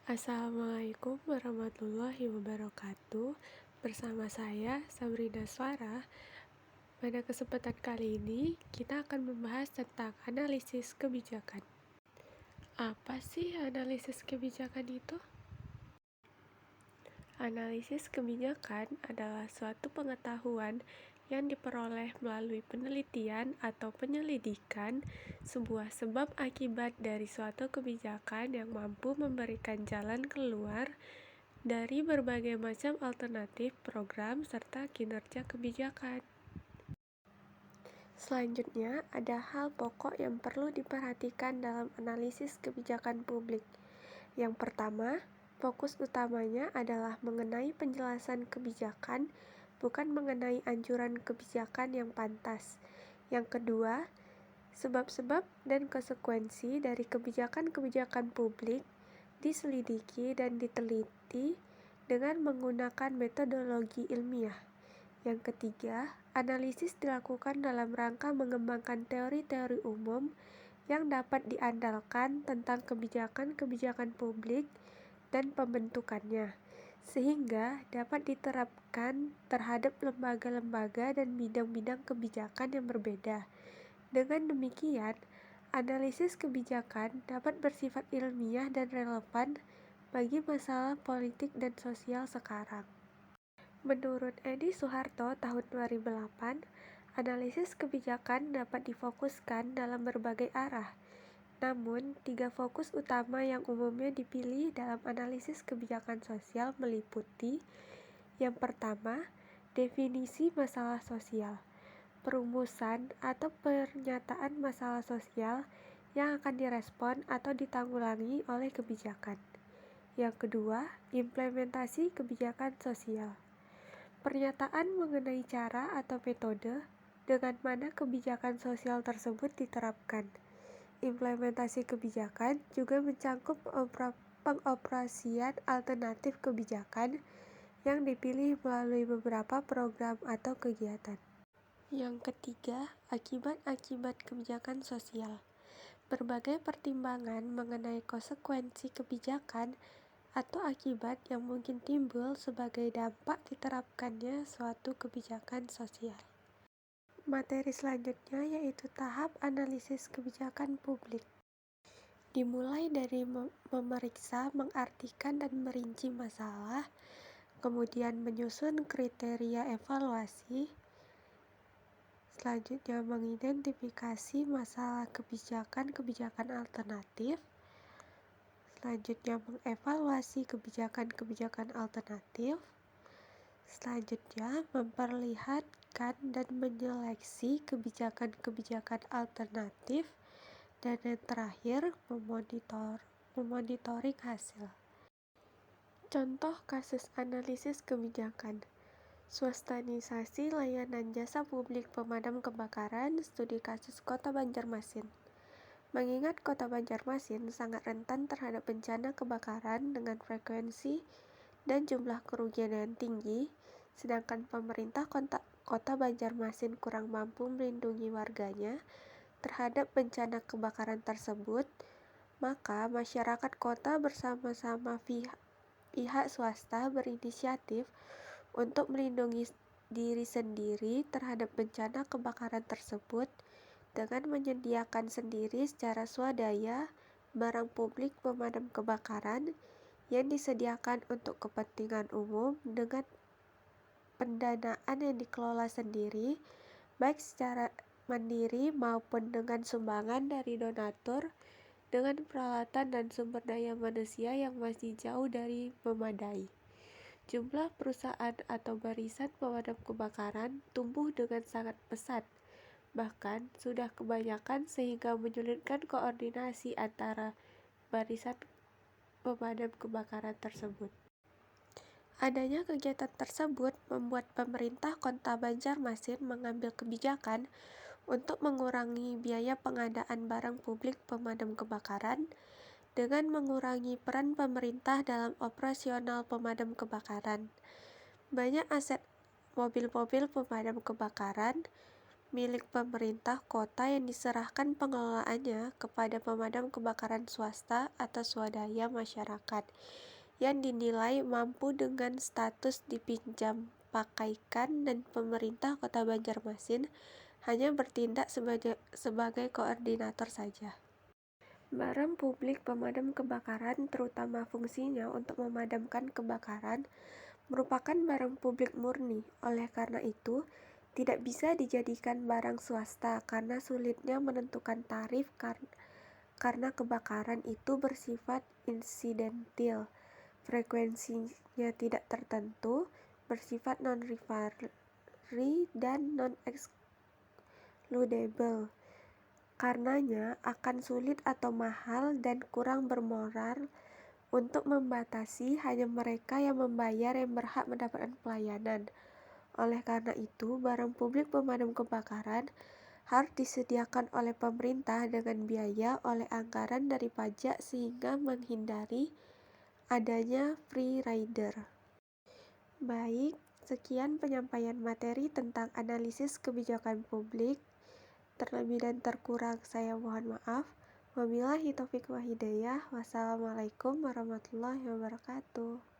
Assalamualaikum warahmatullahi wabarakatuh. Bersama saya, Sabrina Suara. Pada kesempatan kali ini, kita akan membahas tentang analisis kebijakan. Apa sih analisis kebijakan itu? Analisis kebijakan adalah suatu pengetahuan yang diperoleh melalui penelitian atau penyelidikan sebuah sebab akibat dari suatu kebijakan yang mampu memberikan jalan keluar dari berbagai macam alternatif program serta kinerja kebijakan. Selanjutnya, ada hal pokok yang perlu diperhatikan dalam analisis kebijakan publik. Yang pertama, fokus utamanya adalah mengenai penjelasan kebijakan, bukan mengenai anjuran kebijakan yang pantas. Yang kedua, sebab-sebab dan konsekuensi dari kebijakan-kebijakan publik diselidiki dan diteliti dengan menggunakan metodologi ilmiah. Yang ketiga, analisis dilakukan dalam rangka mengembangkan teori-teori umum yang dapat diandalkan tentang kebijakan-kebijakan publik dan pembentukannya, sehingga dapat diterapkan terhadap lembaga-lembaga dan bidang-bidang kebijakan yang berbeda. Dengan demikian, analisis kebijakan dapat bersifat ilmiah dan relevan bagi masalah politik dan sosial sekarang. Menurut Edi Suharto tahun 2008, analisis kebijakan dapat difokuskan dalam berbagai arah. Namun, 3 fokus utama yang umumnya dipilih dalam analisis kebijakan sosial meliputi: yang pertama, definisi masalah sosial, perumusan atau pernyataan masalah sosial yang akan direspon atau ditanggulangi oleh kebijakan. Yang kedua, implementasi kebijakan sosial, pernyataan mengenai cara atau metode dengan mana kebijakan sosial tersebut diterapkan. Implementasi kebijakan juga mencakup pengoperasian alternatif kebijakan yang dipilih melalui beberapa program atau kegiatan. Yang ketiga, akibat-akibat kebijakan sosial. Berbagai pertimbangan mengenai konsekuensi kebijakan atau akibat yang mungkin timbul sebagai dampak diterapkannya suatu kebijakan sosial. Materi selanjutnya yaitu tahap analisis kebijakan publik. Dimulai dari memeriksa, mengartikan, dan merinci masalah, kemudian menyusun kriteria evaluasi, selanjutnya mengidentifikasi masalah kebijakan alternatif, selanjutnya mengevaluasi kebijakan alternatif, selanjutnya memperlihatkan dan menyeleksi kebijakan alternatif, dan yang terakhir memonitoring hasil. Contoh kasus analisis kebijakan: swastanisasi layanan jasa publik pemadam kebakaran, studi kasus Kota Banjarmasin. Mengingat Kota Banjarmasin sangat rentan terhadap bencana kebakaran dengan frekuensi dan jumlah kerugian yang tinggi, sedangkan pemerintah Kota Banjarmasin kurang mampu melindungi warganya terhadap bencana kebakaran tersebut, maka masyarakat kota bersama-sama pihak swasta berinisiatif untuk melindungi diri sendiri terhadap bencana kebakaran tersebut dengan menyediakan sendiri secara swadaya barang publik pemadam kebakaran yang disediakan untuk kepentingan umum dengan pendanaan yang dikelola sendiri, baik secara mandiri maupun dengan sumbangan dari donatur, dengan peralatan dan sumber daya manusia yang masih jauh dari memadai. Jumlah perusahaan atau barisan pemadam kebakaran tumbuh dengan sangat pesat, bahkan sudah kebanyakan sehingga menyulitkan koordinasi antara barisan pemadam kebakaran tersebut. Adanya kegiatan tersebut membuat pemerintah Kota Banjarmasin mengambil kebijakan untuk mengurangi biaya pengadaan barang publik pemadam kebakaran dengan mengurangi peran pemerintah dalam operasional pemadam kebakaran. Banyak aset mobil-mobil pemadam kebakaran milik pemerintah kota yang diserahkan pengelolaannya kepada pemadam kebakaran swasta atau swadaya masyarakat yang dinilai mampu dengan status dipinjam pakaikan, dan pemerintah Kota Banjarmasin hanya bertindak sebagai koordinator saja. Barang publik pemadam kebakaran, terutama fungsinya untuk memadamkan kebakaran, merupakan barang publik murni. Oleh karena itu, tidak bisa dijadikan barang swasta karena sulitnya menentukan tarif karena kebakaran itu bersifat insidentil, frekuensinya tidak tertentu, bersifat non-rivalry dan non-excludable. Karenanya akan sulit atau mahal dan kurang bermoral untuk membatasi, hanya mereka yang membayar yang berhak mendapatkan pelayanan. Oleh karena itu, barang publik pemadam kebakaran harus disediakan oleh pemerintah dengan biaya oleh anggaran dari pajak sehingga menghindari adanya free rider. Baik, sekian penyampaian materi tentang analisis kebijakan publik. Terlebih dan terkurang saya mohon maaf. Wabillahi taufiq wal hidayah. Wassalamualaikum warahmatullahi wabarakatuh.